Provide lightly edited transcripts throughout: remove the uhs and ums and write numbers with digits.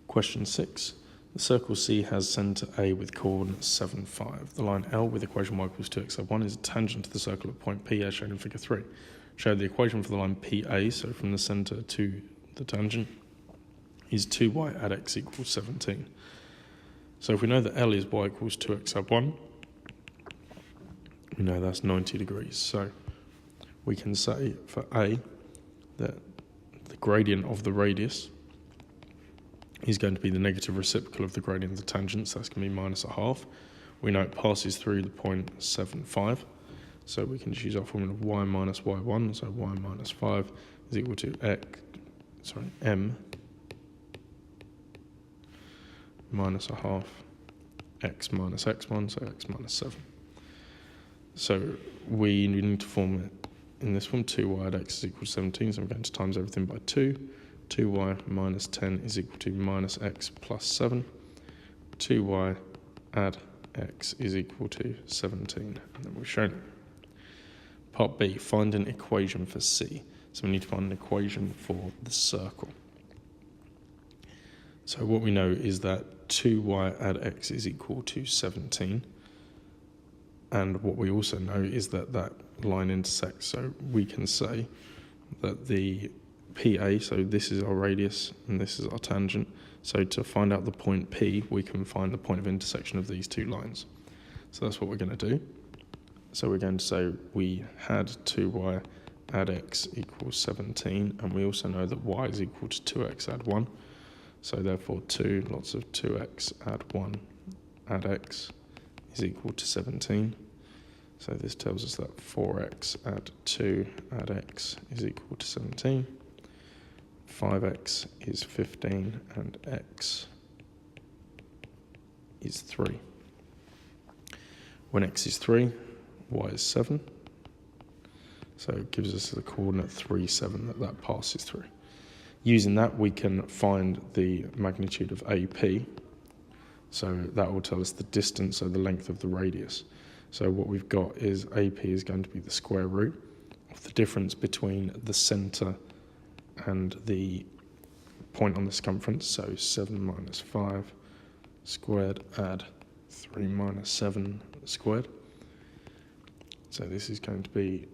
Question 6. The circle C has centre A with coordinates 7, 5. The line L with equation y equals 2x sub 1 is a tangent to the circle at point P as shown in figure 3. Show the equation for the line PA, so from the centre to the tangent, is 2y add x equals 17. So if we know that L is y equals 2x sub 1, we know that's 90 degrees. So we can say for A that the gradient of the radius is going to be the negative reciprocal of the gradient of the tangent, so that's going to be minus a half. We know it passes through the point 7, 5, so we can just use our formula of y minus y1, so y minus 5 is equal to m minus a half x minus x1, so x minus 7. So we need to form it in this form, 2y add x is equal to 17, so I'm going to times everything by 2. 2y minus 10 is equal to minus x plus 7. 2y add x is equal to 17, and then we've shown it. Part B, find an equation for C. So we need to find an equation for the circle. So what we know is that 2y add x is equal to 17. And what we also know is that that line intersects. So we can say that the PA, so this is our radius and this is our tangent. So to find out the point P, we can find the point of intersection of these two lines. So that's what we're going to do. So we're going to say we had 2y add x equals 17, and we also know that y is equal to 2x add 1. So therefore 2 lots of 2x add 1 add x is equal to 17. So this tells us that 4x add 2 add x is equal to 17. 5x is 15 and x is 3. When x is 3, y is 7. So it gives us the coordinate 3, 7 that passes through. Using that, we can find the magnitude of AP. So that will tell us the distance, or the length of the radius. So what we've got is AP is going to be the square root of the difference between the centre and the point on the circumference, so 7 minus 5 squared add 3 minus 7 squared. So this is going to be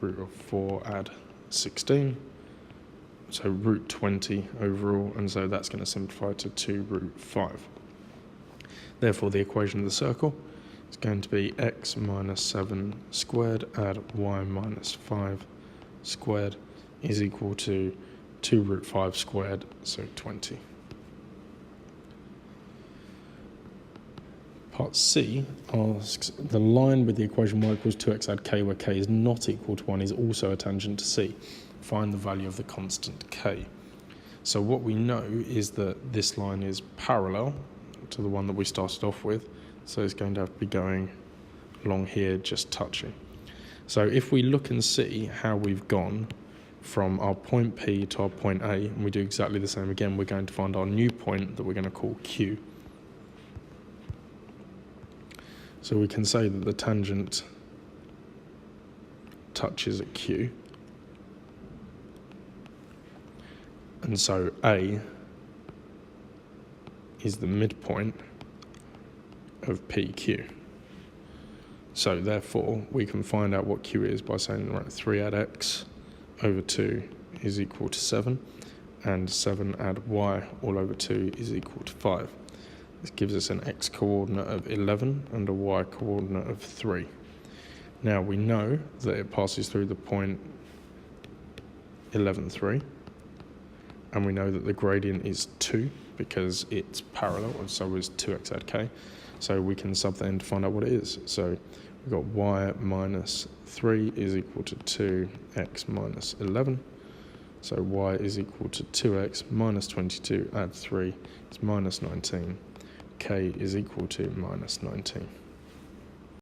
root of 4 add 16, so root 20 overall, and so that's going to simplify to 2 root 5. Therefore the equation of the circle is going to be x minus 7 squared add y minus 5 squared is equal to 2 root 5 squared, so 20. Part C asks, the line with the equation y equals 2x add k, where k is not equal to 1, is also a tangent to C. Find the value of the constant k. So what we know is that this line is parallel to the one that we started off with, so it's going to have to be going along here, just touching. So if we look and see how we've gone from our point P to our point A, and we do exactly the same again, we're going to find our new point that we're going to call Q. So we can say that the tangent touches at Q, and so A is the midpoint of PQ. So therefore we can find out what Q is by saying, right, 3 add x over 2 is equal to 7, and 7 add y all over 2 is equal to 5. This gives us an x coordinate of 11 and a y coordinate of 3. Now we know that it passes through the point 11, 3, and we know that the gradient is 2 because it's parallel, and so is 2x add k. So we can sub that in to find out what it is. So we've got y minus 3 is equal to 2x minus 11. So y is equal to 2x minus 22 add 3 is minus 19. K is equal to minus 19.